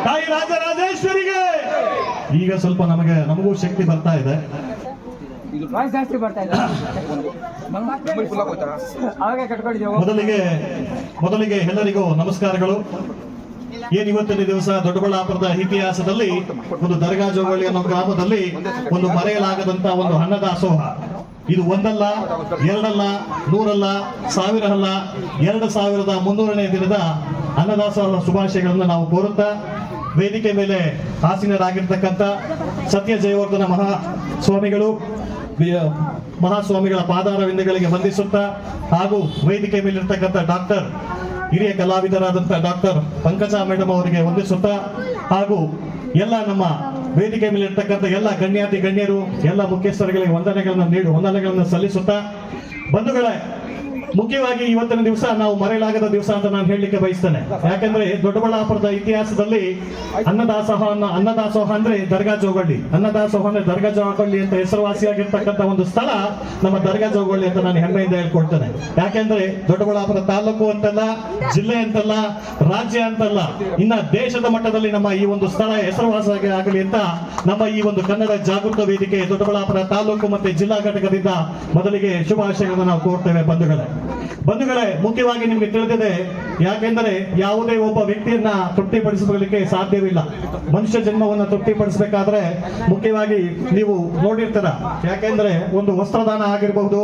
ತಾಯಿ ರಾಜರಾಜೇಶ್ವರಿಗೆ ಈಗ ಸ್ವಲ್ಪ ನಮಗೂ ಶಕ್ತಿ ಬರ್ತಾ ಇದೆ. ಜಾಸ್ತಿ ಬರ್ತಾ ಇದೆ. ಮೊದಲಿಗೆ ಎಲ್ಲರಿಗೂ ನಮಸ್ಕಾರಗಳು. ಇವತ್ತಿನ ದಿವಸ ದೊಡ್ಡಬಳ್ಳಾಪುರದ ಇತಿಹಾಸದಲ್ಲಿ ಒಂದು ದರ್ಗಾ ಜೋಗಳ್ಳಿ ಅನ್ನೋ ಗ್ರಾಮದಲ್ಲಿ ಒಂದು ಮರೆಯಲಾಗದಂತ ಒಂದು ಅನ್ನದಾಸೋಹ. ಇದು ಒಂದಲ್ಲ, ಎರಡಲ್ಲ, ನೂರಲ್ಲ, ಸಾವಿರ ಅಲ್ಲ, 2300ನೇ ದಿನದ ಅನ್ನದಾಸೋಹ ಶುಭಾಶಯಗಳನ್ನು ನಾವು ಕೋರುತ್ತಾ, ವೇದಿಕೆ ಮೇಲೆ ಆಸೀನರಾಗಿರ್ತಕ್ಕಂಥ ಸತ್ಯ ಜಯವರ್ಧನ ಮಹಾಸ್ವಾಮಿಗಳ ಪಾದಾರವಿಂದಗಳಿಗೆ ವಂದಿಸುತ್ತಾ, ಹಾಗೂ ವೇದಿಕೆ ಮೇಲಿರ್ತಕ್ಕಂಥ ಹಿರಿಯ ಕಲಾವಿದರಾದಂಥ ಡಾಕ್ಟರ್ ಪಂಕಜ ಮೇಡಮ್ ಅವರಿಗೆ ವಂದಿಸುತ್ತಾ, ಹಾಗೂ ಎಲ್ಲ ನಮ್ಮ ವೇದಿಕೆ ಮೇಲಿರ್ತಕ್ಕಂಥ ಎಲ್ಲ ಗಣ್ಯರು, ಎಲ್ಲ ಮುಖ್ಯಸ್ಥರುಗಳಿಗೆ ವಂದನೆಗಳನ್ನು ಸಲ್ಲಿಸುತ್ತಾ, ಬಂಧುಗಳೇ, ಮುಖ್ಯವಾಗಿ ಇವತ್ತಿನ ದಿವಸ ನಾವು ಮರೆಯಲಾಗದ ದಿವಸ ಅಂತ ನಾನು ಹೇಳಲಿಕ್ಕೆ ಬಯಸ್ತೇನೆ. ಯಾಕಂದ್ರೆ ದೊಡ್ಡಬಳ್ಳಾಪುರದ ಇತಿಹಾಸದಲ್ಲಿ ಅನ್ನದಾಸೋಹ ಅಂದ್ರೆ ದರ್ಗಾ ಜೋಗಳ್ಳಿ, ಅನ್ನದಾಸೋಹ ಅಂದ್ರೆ ದರ್ಗಾ ಜೋಗಳ್ಳಿ ಅಂತ ಹೆಸರುವಾಸಿಯಾಗಿರ್ತಕ್ಕಂಥ ಒಂದು ಸ್ಥಳ ನಮ್ಮ ದರ್ಗಾ ಜೋಗಳ್ಳಿ ಅಂತ ನಾನು ಹೆಮ್ಮೆಯಿಂದ ಹೇಳ್ಕೊಳ್ತೇನೆ. ಯಾಕೆಂದ್ರೆ ದೊಡ್ಡಬಳ್ಳಾಪುರ ತಾಲೂಕು ಅಂತಲ್ಲ, ಜಿಲ್ಲೆ ಅಂತಲ್ಲ, ರಾಜ್ಯ ಅಂತಲ್ಲ, ಇನ್ನ ದೇಶದ ಮಟ್ಟದಲ್ಲಿ ನಮ್ಮ ಈ ಒಂದು ಸ್ಥಳ ಹೆಸರುವಾಸಿ ಆಗಲಿ ಅಂತ ನಮ್ಮ ಈ ಒಂದು ಕನ್ನಡ ಜಾಗೃತ ವೇದಿಕೆ ದೊಡ್ಡಬಳ್ಳಾಪುರ ತಾಲೂಕು ಮತ್ತೆ ಜಿಲ್ಲಾ ಘಟಕದಿಂದ ಮೊದಲಿಗೆ ಶುಭಾಶಯಗಳನ್ನು ನಾವು ಕೋರ್ತೇವೆ. ಬಂಧುಗಳೇ, ಮುಖ್ಯವಾಗಿ ನಿಮ್ಗೆ ತಿಳಿದಿದೆ, ಯಾಕೆಂದರೆ ಯಾವುದೇ ಒಬ್ಬ ವ್ಯಕ್ತಿಯನ್ನ ತೃಪ್ತಿಪಡಿಸಲಿಕ್ಕೆ ಸಾಧ್ಯವಿಲ್ಲ. ಮನುಷ್ಯ ಜನ್ಮವನ್ನ ತೃಪ್ತಿಪಡಿಸಬೇಕಾದ್ರೆ ಮುಖ್ಯವಾಗಿ ನೀವು ನೋಡಿರ್ತೀರ, ಯಾಕೆಂದ್ರೆ ಒಂದು ವಸ್ತ್ರದಾನ ಆಗಿರಬಹುದು,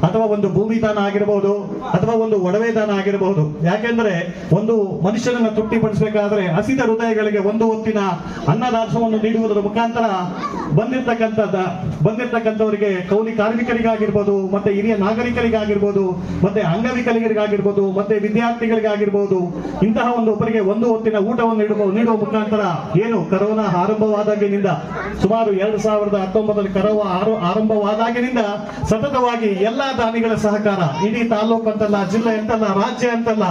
ಅಥವಾ ಒಂದು ಭೂಮಿ ದಾನ ಆಗಿರಬಹುದು, ಅಥವಾ ಒಂದು ಒಡವೆ ದಾನ ಆಗಿರಬಹುದು. ಯಾಕೆಂದ್ರೆ ಒಂದು ಮನುಷ್ಯನನ್ನ ತೃಪ್ತಿಪಡಿಸಬೇಕಾದ್ರೆ ಹಸಿದ ಹೃದಯಗಳಿಗೆ ಒಂದು ಹೊತ್ತಿನ ಅನ್ನದಾಸವನ್ನು ನೀಡುವುದರ ಮುಖಾಂತರ ಬಂದಿರ್ತಕ್ಕಂಥವರಿಗೆ ಕೌಲಿ ಕಾರ್ಮಿಕರಿಗಾಗಿರ್ಬೋದು, ಮತ್ತೆ ಹಿರಿಯ ನಾಗರಿಕರಿಗಾಗಿರ್ಬೋದು, ಮತ್ತೆ ಅಂಗವಿಕಲರಿಗಾಗಿರ್ಬೋದು, ಮತ್ತೆ ವಿದ್ಯಾರ್ಥಿಗಳಿಗಾಗಿರ್ಬೋದು, ಇಂತಹ ಒಬ್ಬರಿಗೆ ಒಂದು ಹೊತ್ತಿನ ಊಟವನ್ನು ನೀಡುವ ಮುಖಾಂತರ ಏನು ಕರೋನಾ ಆರಂಭವಾದಾಗಿನಿಂದ ಸುಮಾರು 2019 ಕರೋನಾ ಆರಂಭವಾದಾಗಿನಿಂದ ಸತತವಾಗಿ ಎಲ್ಲಾ ದಾನಿಗಳ ಸಹಕಾರ, ಇಡೀ ತಾಲೂಕು ಅಂತಲ್ಲ, ಜಿಲ್ಲೆ ಅಂತಲ್ಲ, ರಾಜ್ಯ ಅಂತಲ್ಲ,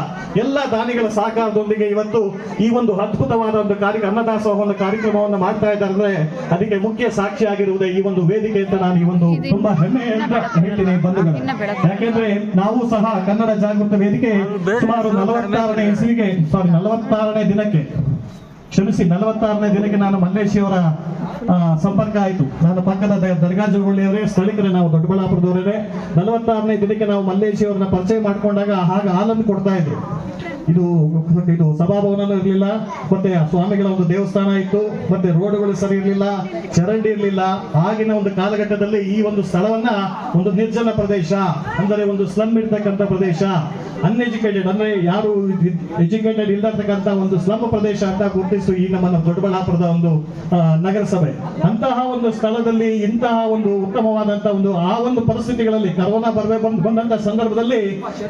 ಎಲ್ಲ ದಾನಿಗಳ ಸಹಕಾರದೊಂದಿಗೆ ಇವತ್ತು ಈ ಒಂದು ಅದ್ಭುತವಾದ ಒಂದು ಅನ್ನದಾಸೋಹ ಕಾರ್ಯಕ್ರಮವನ್ನು ಮಾಡ್ತಾ ಇದ್ದಾರೆ ಅಂದ್ರೆ ಅದಕ್ಕೆ ಮುಖ್ಯ ಸಾಕ್ಷಿಯಾಗಿರುವುದೇ ಈ ಒಂದು ವೇದಿಕೆ ಅಂತ ನಾನು ಈ ಒಂದು ತುಂಬಾ ಹೆಮ್ಮೆಯಿಂದ ಹೇಳ್ತೀನಿ ಬಂಧುಗಳು. ಯಾಕೆಂದ್ರೆ ನಾವು ಸಹ ಕನ್ನಡ ಜಾಗೃತ ವೇದಿಕೆ ಸುಮಾರು 46ನೇ ದಿನಕ್ಕೆ ನಾನು ಮಲ್ಲೇಶಿಯವರ ಸಂಪರ್ಕ ಆಯಿತು. ನಾನು ಪಕ್ಕದ ದರ್ಗಾ ಜೋಗಳ್ಳಿಯವರೇ, ಸ್ಥಳೀಕರೇ, ನಾವು ದೊಡ್ಡಬಳ್ಳಾಪುರದವರೇ. 46ನೇ ದಿನಕ್ಕೆ ನಾವು ಮಲ್ಲೇಶಿಯವರನ್ನ ಪರಿಚಯ ಮಾಡ್ಕೊಂಡಾಗ ಹಾಲನ್ನು ಕೊಡ್ತಾ ಇದ್ರು. ಇದು ಸಭಾಭವನನೂ ಇರಲಿಲ್ಲ, ಮತ್ತೆ ಸ್ವಾಮಿಗಳ ಒಂದು ದೇವಸ್ಥಾನ ಇತ್ತು, ಮತ್ತೆ ರೋಡ್ಗಳು ಸರಿ ಇರಲಿಲ್ಲ, ಚರಂಡಿ ಇರಲಿಲ್ಲ. ಆಗಿನ ಒಂದು ಕಾಲಘಟ್ಟದಲ್ಲಿ ಈ ಒಂದು ಸ್ಥಳವನ್ನ ಒಂದು ನಿರ್ಜನ ಪ್ರದೇಶ, ಅಂದರೆ ಒಂದು ಸ್ಲಮ್ ಇರ್ತಕ್ಕಂಥ ಪ್ರದೇಶ, ಅನ್ಎಜುಕೇಟೆಡ್ ಅಂದ್ರೆ ಯಾರು ಎಜುಕೇಟೆಡ್ ಇಲ್ಲತಕ್ಕಂಥ ಒಂದು ಸ್ಲಮ್ ಪ್ರದೇಶ ಅಂತ ಗುರುತಿಸಿ ಈ ನಮ್ಮ ದೊಡ್ಡಬಳ್ಳಾಪುರದ ಒಂದು ನಗರಸಭೆ ಅಂತಹ ಒಂದು ಸ್ಥಳದಲ್ಲಿ ಇಂತಹ ಒಂದು ಉತ್ತಮವಾದಂತಹ ಆ ಒಂದು ಪರಿಸ್ಥಿತಿಗಳಲ್ಲಿ ಕರೋನಾ ಬಂದಂತ ಸಂದರ್ಭದಲ್ಲಿ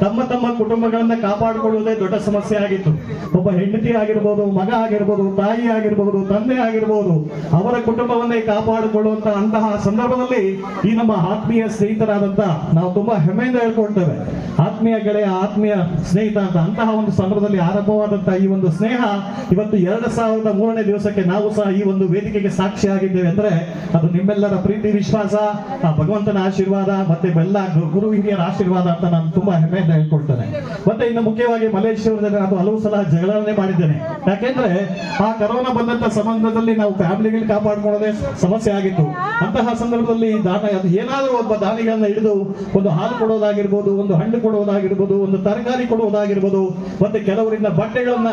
ತಮ್ಮ ಕುಟುಂಬಗಳನ್ನ ಕಾಪಾಡಿಕೊಳ್ಳುವುದೇ ದೊಡ್ಡ ಸಮಸ್ಯೆ ಆಗಿತ್ತು. ಒಬ್ಬ ಹೆಂಡತಿ ಆಗಿರ್ಬೋದು, ಮಗ ಆಗಿರ್ಬೋದು, ತಾಯಿ ಆಗಿರ್ಬೋದು, ತಂದೆ ಆಗಿರ್ಬೋದು, ಅವರ ಕುಟುಂಬವನ್ನೇ ಕಾಪಾಡಿಕೊಳ್ಳುವಂತ ಅಂತಹ ಸಂದರ್ಭದಲ್ಲಿ ಈ ನಮ್ಮ ಆತ್ಮೀಯ ಸ್ನೇಹಿತರಾದಂತ ನಾವು ತುಂಬಾ ಹೆಮ್ಮೆಯಿಂದ ಹೇಳ್ಕೊಳ್ತೇವೆ, ಆತ್ಮೀಯ ಗೆಳೆಯ, ಆತ್ಮೀಯ ಸ್ನೇಹಿತ ಅಂತ. ಅಂತಹ ಒಂದು ಸಂದರ್ಭದಲ್ಲಿ ಆರಂಭವಾದಂತಹ ಈ ಒಂದು ಸ್ನೇಹ ಇವತ್ತು 2003ನೇ ದಿವಸಕ್ಕೆ ನಾವು ಸಹ ಈ ಒಂದು ವೇದಿಕೆಗೆ ಸಾಕ್ಷಿಯಾಗಿದ್ದೇವೆ ಅಂದ್ರೆ ಅದು ನಿಮ್ಮೆಲ್ಲರ ಪ್ರೀತಿ, ವಿಶ್ವಾಸ, ಭಗವಂತನ ಆಶೀರ್ವಾದ, ಮತ್ತೆ ಎಲ್ಲ ಗುರು ಹಿರಿಯರ ಆಶೀರ್ವಾದ ಅಂತ ನಾನು ತುಂಬಾ ಹೆಮ್ಮೆಯಿಂದ ಹೇಳ್ಕೊಳ್ತೇನೆ. ಮತ್ತೆ ಇನ್ನು ಮುಖ್ಯವಾಗಿ ಮಲೇಶಿಯಾದ ನಾನು ಹಲವು ಸಲ ಜಗಳನ್ನೇ ಮಾಡಿದ್ದೇನೆ. ಯಾಕೆಂದ್ರೆ ಆ ಕರೋನಾ ಬಂದಂತ ಸಂಬಂಧದಲ್ಲಿ ನಾವು ಫ್ಯಾಮಿಲಿಗಳು ಕಾಪಾಡ್ಕೊಳ್ಳೋದೇ ಸಮಸ್ಯೆ ಆಗಿತ್ತು. ಅಂತಹ ಸಂದರ್ಭದಲ್ಲಿ ಏನಾದರೂ ಒಬ್ಬ ದಾನಿಗಳನ್ನ ಹಿಡಿದು ಒಂದು ಹಾಲು ಕೊಡೋದಾಗಿರ್ಬೋದು, ಒಂದು ಹಣ್ಣು ಕೊಡುವುದಾಗಿರ್ಬೋದು, ಒಂದು ತರಕಾರಿ ಕೊಡುವುದಾಗಿರ್ಬೋದು, ಮತ್ತೆ ಕೆಲವರಿಂದ ಬಟ್ಟೆಗಳನ್ನ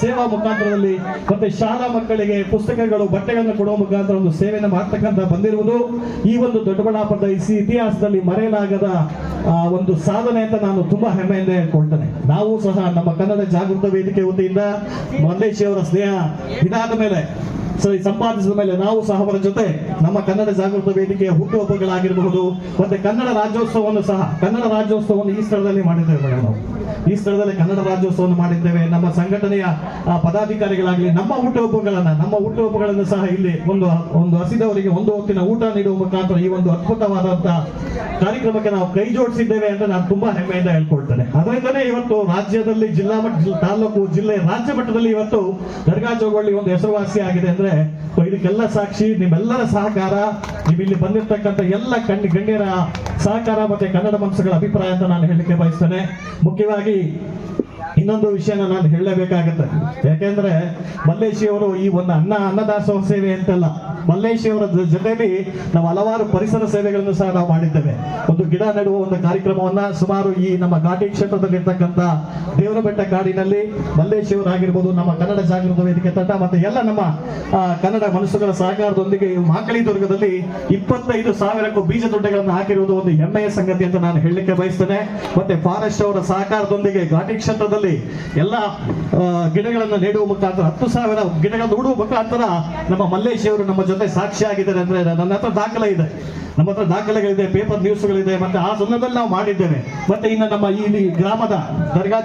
ಸೇವಾ ಮುಖಾಂತರದಲ್ಲಿ, ಮತ್ತೆ ಶಾಲಾ ಮಕ್ಕಳಿಗೆ ಪುಸ್ತಕಗಳು, ಬಟ್ಟೆಗಳನ್ನು ಕೊಡುವ ಮುಖಾಂತರ ಒಂದು ಸೇವೆಯನ್ನು ಮಾಡ್ತಕ್ಕಂಥ ಬಂದಿರುವುದು ಈ ಒಂದು ದೊಡ್ಡಬಳ್ಳಾಪುರದ ಇತಿಹಾಸದಲ್ಲಿ ಮರೆಯಲಾಗದ ಒಂದು ಸಾಧನೆ ಅಂತ ನಾನು ತುಂಬಾ ಹೆಮ್ಮೆಯಿಂದ ಹೇಳ್ಕೊಳ್ತೇನೆ. ನಾವು ಸಹ ನಮ್ಮ ಕನ್ನಡ ಜಾಗೃತ ವೇದಿಕೆ ವತಿಯಿಂದ ಮಲ್ಲೇಶಿಯವರ ಸ್ನೇಹ ಇದಾದ ಮೇಲೆ ಸಂಪಾದಿಸಿದ ಮೇಲೆ ನಾವು ಸಹ ಅವರ ಜೊತೆ ನಮ್ಮ ಕನ್ನಡ ಜಾಗೃತ ವೇದಿಕೆಯ ಹುಟ್ಟುಹಬ್ಬಗಳಾಗಿರಬಹುದು, ಮತ್ತೆ ಕನ್ನಡ ರಾಜ್ಯೋತ್ಸವವನ್ನು ಈ ಸ್ಥಳದಲ್ಲಿ ಮಾಡಿದ್ದೇವೆ. ನಾವು ಈ ಸ್ಥಳದಲ್ಲಿ ಕನ್ನಡ ರಾಜ್ಯೋತ್ಸವವನ್ನು ಮಾಡಿದ್ದೇವೆ. ನಮ್ಮ ಸಂಘಟನೆಯ ಪದಾಧಿಕಾರಿಗಳಾಗಲಿ ನಮ್ಮ ಹುಟ್ಟುಹಬ್ಬಗಳನ್ನು ಸಹ ಇಲ್ಲಿ ಒಂದು ಹಸಿದವರಿಗೆ ಒಂದು ಹೊತ್ತಿನ ಊಟ ನೀಡುವ ಮುಖಾಂತರ ಈ ಒಂದು ಅದ್ಭುತವಾದಂತಹ ಕಾರ್ಯಕ್ರಮಕ್ಕೆ ನಾವು ಕೈ ಜೋಡಿಸಿದ್ದೇವೆ ಅಂತ ನಾನು ತುಂಬಾ ಹೆಮ್ಮೆಯಿಂದ ಹೇಳ್ಕೊಳ್ತೇನೆ. ಅದರಿಂದನೇ ಇವತ್ತು ರಾಜ್ಯದಲ್ಲಿ ಜಿಲ್ಲಾ ಮಟ್ಟ, ತಾಲೂಕು, ಜಿಲ್ಲೆ, ರಾಜ್ಯ ಮಟ್ಟದಲ್ಲಿ ಇವತ್ತು ದರ್ಗಾ ಜೋಗಳ್ಳಿ ಒಂದು ಹೆಸರುವಾಸಿ ಆಗಿದೆ ಅಂದ್ರೆ ಇದಕ್ಕೆಲ್ಲ ಸಾಕ್ಷಿ ನಿಮ್ಮೆಲ್ಲರ ಸಹಕಾರ, ನೀವು ಇಲ್ಲಿ ಬಂದಿರತಕ್ಕಂಥ ಎಲ್ಲ ಗಣ್ಯರ ಸಹಕಾರ ಮತ್ತೆ ಕನ್ನಡ ಮನಸ್ಸುಗಳ ಅಭಿಪ್ರಾಯ ಅಂತ ನಾನು ಹೇಳಲಿಕ್ಕೆ ಬಯಸ್ತೇನೆ. ಮುಖ್ಯವಾಗಿ ಇನ್ನೊಂದು ವಿಷಯನ ನಾನು ಹೇಳಲೇಬೇಕಾಗತ್ತೆ. ಯಾಕೆಂದ್ರೆ ಮಲ್ಲೇಶಿ ಅವರು ಈ ಒಂದು ಅನ್ನದಾಸೋಹ ಸೇವೆ ಅಂತಲ್ಲ, ಮಲ್ಲೇಶಿ ಅವರ ಜೊತೆಲಿ ನಾವು ಹಲವಾರು ಪರಿಸರ ಸೇವೆಗಳನ್ನು ಸಹ ನಾವು ಮಾಡಿದ್ದೇವೆ. ಒಂದು ಗಿಡ ನೆಡುವ ಒಂದು ಕಾರ್ಯಕ್ರಮವನ್ನ ಸುಮಾರು ಈ ನಮ್ಮ ಘಾಟಿ ಕ್ಷೇತ್ರದಲ್ಲಿರ್ತಕ್ಕಂಥ ದೇವರಬೆಟ್ಟ ಕಾಡಿನಲ್ಲಿ ಮಲ್ಲೇಶಿ ಅವರಾಗಿರ್ಬೋದು, ನಮ್ಮ ಕನ್ನಡ ಜಾಗೃತ ವೇದಿಕೆ ತಂಡ ಮತ್ತೆ ಎಲ್ಲ ನಮ್ಮ ಕನ್ನಡ ಮನಸ್ಸುಗಳ ಸಹಕಾರದೊಂದಿಗೆ ಮಾಕಳಿದುರ್ಗದಲ್ಲಿ 25,000ಕ್ಕೂ ಬೀಜ ದೊಡ್ಡೆಗಳನ್ನು ಹಾಕಿರುವುದು ಒಂದು ಹೆಮ್ಮೆಯ ಸಂಗತಿ ಅಂತ ನಾನು ಹೇಳಲಿಕ್ಕೆ ಬಯಸ್ತೇನೆ. ಮತ್ತೆ ಫಾರೆಸ್ಟ್ ಅವರ ಸಹಕಾರದೊಂದಿಗೆ ಘಾಟಿ ಕ್ಷೇತ್ರದಲ್ಲಿ ಎಲ್ಲ ಗಿಡಗಳನ್ನು ನೆಡುವ ಮುಖಾಂತರ 10,000 ಗಿಡಗಳನ್ನು ಉಡುವ ಮುಖಾಂತರ ನಮ್ಮ ಮಲ್ಲೇಶಿ ಅವರು ನಮ್ಮ ಜೊತೆ ಸಾಕ್ಷಿಯಾಗಿದ್ದಾರೆ. ಅಂದ್ರೆ ನನ್ನ ಹತ್ರ ದಾಖಲೆ ಇದೆ, ನಮ್ಮ ಹತ್ರ ದಾಖಲೆಗಳಿದೆ, ಪೇಪರ್ ನ್ಯೂಸ್ಗಳಿದೆ. ಮತ್ತೆ ಆ ಸಂದರ್ಭದಲ್ಲಿ ನಾವು ಮಾಡಿದ್ದೇವೆ. ಮತ್ತೆ ಇನ್ನು ನಮ್ಮ ಈ ಗ್ರಾಮದ ದರ್ಗಾ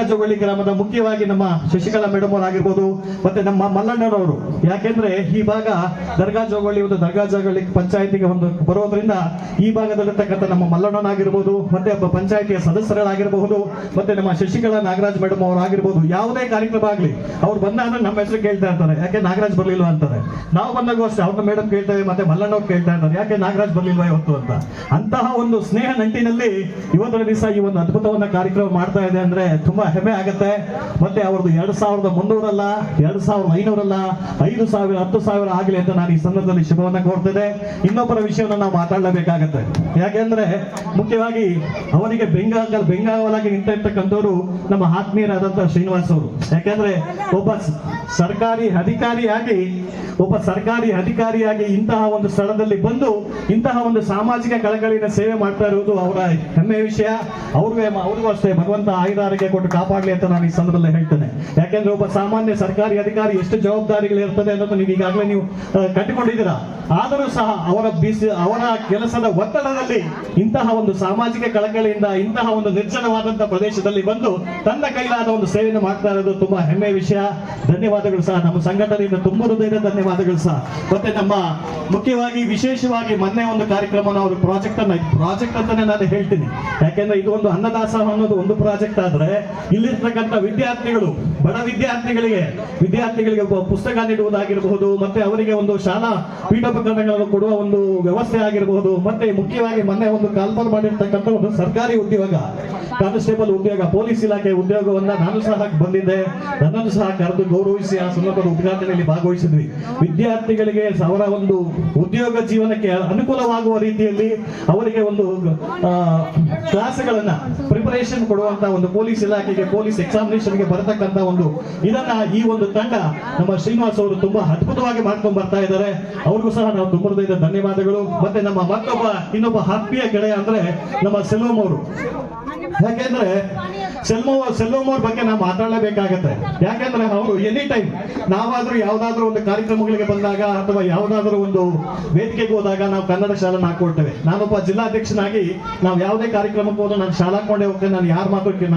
ಜೋಗಳ್ಳಿ ಗ್ರಾಮದ ಮುಖ್ಯವಾಗಿ ನಮ್ಮ ಶಶಿಕಲಾ ಮೇಡಮ್ ಅವರಾಗಿರ್ಬೋದು, ಮತ್ತೆ ನಮ್ಮ ಮಲ್ಲಣ್ಣನವರು. ಯಾಕೆಂದ್ರೆ ಈ ಭಾಗ ದರ್ಗಾ ಜೋಗಳ್ಳಿ ಪಂಚಾಯತಿಗೆ ಒಂದು ಬರೋದ್ರಿಂದ ಈ ಭಾಗದಲ್ಲಿರ್ತಕ್ಕಂಥ ನಮ್ಮ ಮಲ್ಲಣ್ಣನಾಗಿರ್ಬೋದು, ಮತ್ತೆ ಪಂಚಾಯತಿಯ ಸದಸ್ಯರಾಗಿರಬಹುದು, ಮತ್ತೆ ನಮ್ಮ ಶಶಿಕಲಾ ನಾಗರಾಜ್ ಮೇಡಮ್ ಅವರಾಗಿರ್ಬೋದು, ಯಾವುದೇ ಕಾರ್ಯಕ್ರಮ ಆಗ್ಲಿ ಅವ್ರು ಬಂದಾಗ ನಮ್ಮ ಹೆಸರು ಕೇಳ್ತಾ ಇರ್ತಾರೆ, ಯಾಕೆ ನಾಗರಾಜ್ ಬರ್ಲಿಲ್ವಾ ಅಂತಾರೆ. ನಾವು ಬಂದಾಗೂ ಅಷ್ಟೇ ಅವ್ರನ್ನ ಮೇಡಮ್ ಕೇಳ್ತೇವೆ, ಮತ್ತೆ ಮಲ್ಲಣ್ಣವ್ರು ಕೇಳ್ತಾ ಇರ್ತಾರೆ, ಯಾಕೆ ನಾಗರಾಜ್ ಬರ್ಲಿಲ್ವಾ ಇವತ್ತು ಅಂತ. ಅಂತಹ ಒಂದು ಸ್ನೇಹ ನಂಟಿನಲ್ಲಿ ಇವತ್ತಿನ ದಿವಸ ಈ ಒಂದು ಅದ್ಭುತವನ್ನ ಕಾರ್ಯಕ್ರಮ ಮಾಡ್ತಾ ಇದೆ ಅಂದ್ರೆ ತುಂಬಾ ಹೆಮ್ಮೆ ಆಗುತ್ತೆ. ಮತ್ತೆ ಅವ್ರದ್ದು 2,300 ಅಲ್ಲ, 2,500 ಅಲ್ಲ, 5,000 10,000 ಆಗಲಿ ಅಂತ ನಾನು ಈ ಸಂದರ್ಭದಲ್ಲಿ ಶುಭವನ್ನ ಕೋರ್ತೇನೆ. ಇನ್ನೊಬ್ಬರ ವಿಷಯವನ್ನು ನಾವು ಮಾತಾಡಲೇಬೇಕಾಗತ್ತೆ. ಯಾಕೆಂದ್ರೆ ಮುಖ್ಯವಾಗಿ ಅವರಿಗೆ ಬೆಂಗಾವಲಾಗಿ ನಿಂತಿರ್ತಕ್ಕಂಥವ್ರು ನಮ್ಮ ಆತ್ಮೀಯರಾದಂತಹ ಶ್ರೀನಿವಾಸ್ ಅವರು. ಯಾಕೆಂದ್ರೆ ಒಬ್ಬ ಸರ್ಕಾರಿ ಅಧಿಕಾರಿಯಾಗಿ ಇಂತಹ ಒಂದು ಸ್ಥಳದಲ್ಲಿ ಬಂದು ಇಂತಹ ಒಂದು ಸಾಮಾಜಿಕ ಕಳಕಳಿನ ಸೇವೆ ಮಾಡ್ತಾ ಇರುವುದು ಅವರ ಹೆಮ್ಮೆಯ ವಿಷಯ. ಅವ್ರಿಗೂ ಅಷ್ಟೇ ಭಗವಂತ ಆಯುರಾರೋಗ್ಯ ಕೊಟ್ಟು ಕಾಪಾಡಲಿ ಅಂತ ನಾನು ಈ ಸಂದರ್ಭದಲ್ಲಿ ಹೇಳ್ತೇನೆ. ಯಾಕೆಂದ್ರೆ ಒಬ್ಬ ಸಾಮಾನ್ಯ ಸರ್ಕಾರಿ ಅಧಿಕಾರಿ ಎಷ್ಟು ಜವಾಬ್ದಾರಿಗಳು ಇರ್ತದೆ ಅನ್ನೋದು ನೀವು ಈಗಾಗಲೇ ನೀವು ಕಂಡುಕೊಂಡಿದ್ದೀರಾ. ಆದರೂ ಸಹ ಅವರ ಕೆಲಸದ ಒತ್ತಡದಲ್ಲಿ ಇಂತಹ ಒಂದು ಸಾಮಾಜಿಕ ಕಳಕಳಿಯಿಂದ ಇಂತಹ ಒಂದು ನಿರ್ಜನವಾದಂತಹ ಪ್ರದೇಶದಲ್ಲಿ ಬಂದು ತನ್ನ ಕೈಲಾದ ಒಂದು ಸೇವೆಯನ್ನು ಮಾಡ್ತಾ ಇರೋದು ತುಂಬಾ ಹೆಮ್ಮೆಯ ವಿಷಯ. ಧನ್ಯವಾದಗಳು ಸಹ ನಮ್ಮ ಸಂಘಟನೆಯಿಂದ ತುಂಬ ಹೃದಯದ ಧನ್ಯವಾದಗಳು ಸಹ. ಮತ್ತೆ ನಮ್ಮ ಮುಖ್ಯವಾಗಿ ವಿಶೇಷವಾಗಿ ಮೊನ್ನೆ ಒಂದು ಕಾರ್ಯಕ್ರಮನ ಅವರು ಪ್ರಾಜೆಕ್ಟ್ ಅಂತಾನೆ ನಾನು ಹೇಳ್ತೀನಿ. ಯಾಕೆಂದ್ರೆ ಇದು ಒಂದು ಅನ್ನದಾಸೋಹ ಅನ್ನೋದು ಒಂದು ಪ್ರಾಜೆಕ್ಟ್ ಆದ್ರೆ ಇಲ್ಲಿರ್ತಕ್ಕಂಥ ಬಡ ವಿದ್ಯಾರ್ಥಿಗಳಿಗೆ ಪುಸ್ತಕ ನೀಡುವುದಾಗಿರಬಹುದು, ಮತ್ತೆ ಅವರಿಗೆ ಒಂದು ಶಾಲಾ ಪೀಠೋಪಕರಣಗಳನ್ನು ಕೊಡುವ ಒಂದು ವ್ಯವಸ್ಥೆ ಆಗಿರಬಹುದು. ಮತ್ತೆ ಮುಖ್ಯವಾಗಿ ಮೊನ್ನೆ ಒಂದು ಕಾಲ್ಫಾಲ್ ಮಾಡಿರ್ತಕ್ಕಂಥ ಒಂದು ಸರ್ಕಾರಿ ಉದ್ಯೋಗ, ಕಾನ್ಸ್ಟೇಬಲ್ ಉದ್ಯೋಗ, ಪೊಲೀಸ್ ಇಲಾಖೆ ಉದ್ಯೋಗವನ್ನ ನಾನು ಸಹ ಬಂದಿದ್ದೆ, ನನ್ನನ್ನು ಸಹ ಕರೆದು ಗೌರವಿಸಿ ಆ ಸಂದರ್ಭದ ಉದ್ಘಾಟನೆಯಲ್ಲಿ ಭಾಗವಹಿಸಿದ್ವಿ. ವಿದ್ಯಾರ್ಥಿಗಳಿಗೆ ಅವರ ಒಂದು ಉದ್ಯೋಗ ಜೀವನಕ್ಕೆ ಅನುಕೂಲವಾಗುವ ರೀತಿಯಲ್ಲಿ ಅವರಿಗೆ ಒಂದು ಕ್ಲಾಸ್ಗಳನ್ನ ಪ್ರಿಪರೇಷನ್ ಕೊಡುವಂತ ಒಂದು ಪೊಲೀಸ್ ಇಲಾಖೆಗೆ ಪೊಲೀಸ್ ಎಕ್ಸಾಮಿನೇಷನ್ಗೆ ಬರತಕ್ಕಂತ ಒಂದು ಇದನ್ನ ಈ ಒಂದು ತಂಡ ನಮ್ಮ ಶ್ರೀನಿವಾಸ್ ಅವರು ತುಂಬಾ ಅದ್ಭುತವಾಗಿ ಮಾಡ್ಕೊಂಡು ಬರ್ತಾ ಇದ್ದಾರೆ. ಅವ್ರಿಗೂ ಸಹ ನಾವು ತುಂಬ ಹೃದಯದ ಧನ್ಯವಾದಗಳು. ಮತ್ತೆ ನಮ್ಮ ಇನ್ನೊಬ್ಬ ಆತ್ಮೀಯ ಗೆಳೆಯ ಅಂದ್ರೆ ನಮ್ಮ ಸೆಲ್ವಂ ಅವರು. ಯಾಕೆಂದ್ರೆ ಸೆಲ್ವಂ ಅವ್ರ ಬಗ್ಗೆ ನಾವು ಮಾತಾಡಲೇಬೇಕಾಗತ್ತೆ. ಯಾಕೆಂದ್ರೆ ಅವರು ಎನಿ ಟೈಮ್ ನಾವಾದ್ರೂ ಯಾವ್ದಾದ್ರು ಒಂದು ಕಾರ್ಯಕ್ರಮಗಳಿಗೆ ಬಂದಾಗ ಅಥವಾ ಯಾವ್ದಾದ್ರು ಒಂದು ವೇದಿಕೆಗೆ ಹೋದಾಗ ನಾವು ಕನ್ನಡ ಶಾಲೆನ ಹಾಕೊಳ್ತೇವೆ. ನಾನೊಬ್ಬ ಜಿಲ್ಲಾಧ್ಯಕ್ಷನಾಗಿ ನಾವು ಯಾವುದೇ ಕಾರ್ಯಕ್ರಮಕ್ಕೆ ಹೋದ್ರೆ ನಾನು ಶಾಲಾ ಹಾಕೊಂಡೇ ಹೋಗ್ತೇನೆ. ನಾನು ಯಾರು ಮಾತಾಡ್ತೀನಿ,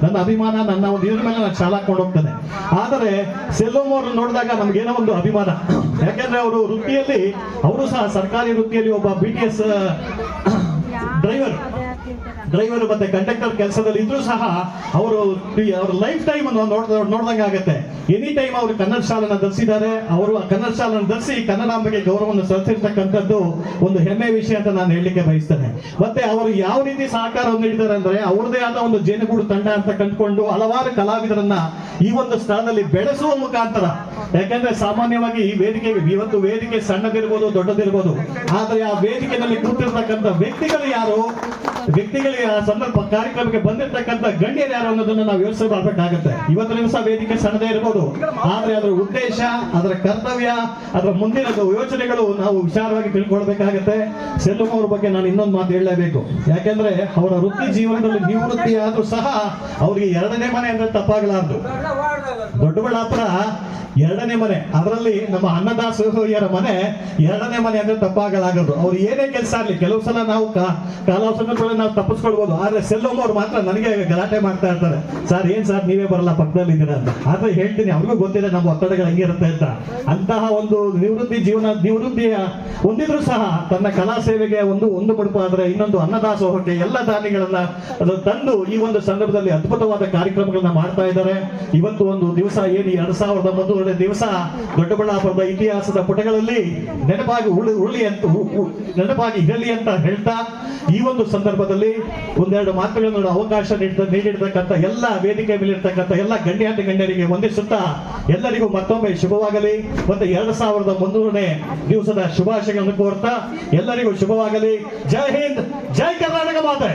ನನ್ನ ಅಭಿಮಾನ ನನ್ನ ಒಂದು ಇದ್ರ ಮೇಲೆ ನಾನು ಶಾಲಾ ಹಾಕೊಂಡು ಹೋಗ್ತೇನೆ. ಆದರೆ ಸೆಲ್ವಂ ಅವರು ನೋಡಿದಾಗ ನಮ್ಗೇನೋ ಒಂದು ಅಭಿಮಾನ. ಯಾಕೆಂದ್ರೆ ಅವರು ವೃತ್ತಿಯಲ್ಲಿ ಅವರು ಸಹ ಸರ್ಕಾರಿ ವೃತ್ತಿಯಲ್ಲಿ ಒಬ್ಬ BTS ಡ್ರೈವರ್ ಮತ್ತೆ ಕಂಡಕ್ಟರ್ ಕೆಲಸದಲ್ಲಿ ಇದ್ರೂ ಸಹ ಅವರು ಅವ್ರ ಲೈಫ್ ಟೈಮ್ ನೋಡ್ದಂಗೆ ಆಗುತ್ತೆ. ಎನಿ ಟೈಮ್ ಅವರು ಕನ್ನಡ ಶಾಲೆನ ಧರಿಸಿದ್ದಾರೆ. ಅವರು ಆ ಕನ್ನಡ ಶಾಲೆನ ಧರಿಸಿ ಕನ್ನಡಾಂಬೆಗೆ ಗೌರವವನ್ನು ಸಲ್ಲಿಸಿರ್ತಕ್ಕಂಥದ್ದು ಒಂದು ಹೆಮ್ಮೆ ವಿಷಯ ಅಂತ ನಾನು ಹೇಳಲಿಕ್ಕೆ ಬಯಸ್ತೇನೆ. ಮತ್ತೆ ಅವರು ಯಾವ ರೀತಿ ಸಹಕಾರವನ್ನು ನೀಡಿದ್ದಾರೆ ಅಂದ್ರೆ ಅವ್ರದೇ ಆದ ಒಂದು ಜೇನುಗೂಡು ತಂಡ ಅಂತ ಕಂಡುಕೊಂಡು ಹಲವಾರು ಕಲಾವಿದರನ್ನ ಈ ಒಂದು ಸ್ಥಳದಲ್ಲಿ ಬೆಳೆಸುವ ಮುಖಾಂತರ. ಯಾಕಂದ್ರೆ ಸಾಮಾನ್ಯವಾಗಿ ಈ ಇವತ್ತು ವೇದಿಕೆ ಸಣ್ಣದಿರ್ಬೋದು ದೊಡ್ಡದಿರ್ಬೋದು, ಆದ್ರೆ ಆ ವೇದಿಕೆಯಲ್ಲಿ ಕೂತಿರ್ತಕ್ಕಂಥ ವ್ಯಕ್ತಿಗಳಿಗೆ ಆ ಸಂದರ್ಭ ಕಾರ್ಯಕ್ರಮಕ್ಕೆ ಬಂದಿರತಕ್ಕಂಥ ಗಣ್ಯರು ಯಾರು ಅನ್ನೋದನ್ನ ನಾವು ಯೋಚನೆ ಮಾಡಬೇಕಾಗುತ್ತೆ. ಇವತ್ತಿನ ದಿವಸ ವೇದಿಕೆ ಸಣ್ಣದೇ ಇರ್ಬೋದು, ಆದ್ರೆ ಅದರ ಉದ್ದೇಶ, ಅದರ ಕರ್ತವ್ಯ, ಅದರ ಮುಂದಿನ ಯೋಚನೆಗಳು ನಾವು ವಿಚಾರವಾಗಿ ತಿಳ್ಕೊಳ್ಬೇಕಾಗತ್ತೆ. ಸೆಲ್ವಂ ಅವ್ರ ಬಗ್ಗೆ ನಾನು ಇನ್ನೊಂದು ಮಾತು ಹೇಳಲೇಬೇಕು. ಯಾಕೆಂದ್ರೆ ಅವರ ವೃತ್ತಿ ಜೀವನದಲ್ಲಿ ನಿವೃತ್ತಿ ಆದ್ರೂ ಸಹ ಅವರಿಗೆ 2ನೇ ಮನೆ ಅಂದ್ರೆ ತಪ್ಪಾಗಲಾರದು. ದೊಡ್ಡಬಳ್ಳಾಪುರ 2ನೇ ಮನೆ, ಅದರಲ್ಲಿ ನಮ್ಮ ಅನ್ನದಾಸೋಹಿಯರ ಮನೆ 2ನೇ ಮನೆ ಅಂದ್ರೆ ತಪ್ಪಾಗಲಾಗದು. ಅವ್ರು ಏನೇ ಕೆಲಸ ಆಗ್ಲಿ, ಕೆಲವು ಸಲ ನಾವು ಸಂದರ್ಭದಲ್ಲಿ ನಾವು ತಪ್ಪಿಸ್ಕೊಳ್ಬಹುದು. ಆದ್ರೆ ಸೆಲ್ವಂ ಅವ್ರು ಮಾತ್ರ ನನಗೆ ಗಲಾಟೆ ಮಾಡ್ತಾ ಇರ್ತಾರೆ, ಸರ್ ಏನ್ ಸರ್ ನೀವೇ ಬರಲ್ಲ ಪಕ್ಕದಲ್ಲಿ ಇದ್ದೀರಾ ಅಂತ. ಆದ್ರೆ ಹೇಳ್ತೀನಿ, ಅವ್ರಿಗೂ ಗೊತ್ತಿದೆ ನಮ್ಮ ಒತ್ತಡಗಳು ಹೆಂಗಿರುತ್ತೆ ಅಂತ. ಅಂತಹ ಒಂದು ನಿವೃತ್ತಿಯ ಹೊಂದಿದ್ರು ಸಹ ತನ್ನ ಕಲಾ ಸೇವೆಗೆ ಒಂದು ಮುಡುಪು ಆದ್ರೆ ಇನ್ನೊಂದು ಅನ್ನದಾಸೋಹಕ್ಕೆ ಎಲ್ಲ ದಾನಿಗಳನ್ನ ತಂದು ಈ ಒಂದು ಸಂದರ್ಭದಲ್ಲಿ ಅದ್ಭುತವಾದ ಕಾರ್ಯಕ್ರಮಗಳನ್ನ ಮಾಡ್ತಾ ಇದ್ದಾರೆ. ಇವತ್ತು ಒಂದು ದಿವಸ ಏನು 2001 ದಿವಸ ದೊಡ್ಡಬಳ್ಳಾಪುರದ ಇತಿಹಾಸದ ಪುಟಗಳಲ್ಲಿ ನೆನಪಾಗಿ ಇರಲಿ ಅಂತ ಹೇಳ್ತಾ ಈ ಒಂದು ಸಂದರ್ಭ ಸಂದರ್ಭದಲ್ಲಿ ಒಂದೆರಡು ಮಾತುಗಳನ್ನು ಅವಕಾಶ ನೀಡಿರ್ತಕ್ಕಂಥ ಎಲ್ಲ ವೇದಿಕೆ ಮೇಲೆ ಇರ್ತಕ್ಕಂಥ ಎಲ್ಲ ಗಣ್ಯರಿಗೆ ವಂದಿಸುತ್ತಾ ಎಲ್ಲರಿಗೂ ಮತ್ತೊಮ್ಮೆ ಶುಭವಾಗಲಿ. ಮತ್ತೆ 2300ನೇ ದಿವಸದ ಶುಭಾಶಯಗಳನ್ನು ಕೋರ್ತಾ ಎಲ್ಲರಿಗೂ ಶುಭವಾಗಲಿ. ಜೈ ಹಿಂದ್, ಜೈ ಕರ್ನಾಟಕ ಮಾತೆ.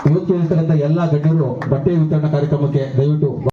ಇವತ್ತು ಇರ್ತಕ್ಕಂಥ ಎಲ್ಲಾ ಗಣ್ಯರು ಬಟ್ಟೆ ವಿತರಣಾ ಕಾರ್ಯಕ್ರಮಕ್ಕೆ ದಯವಿಟ್ಟು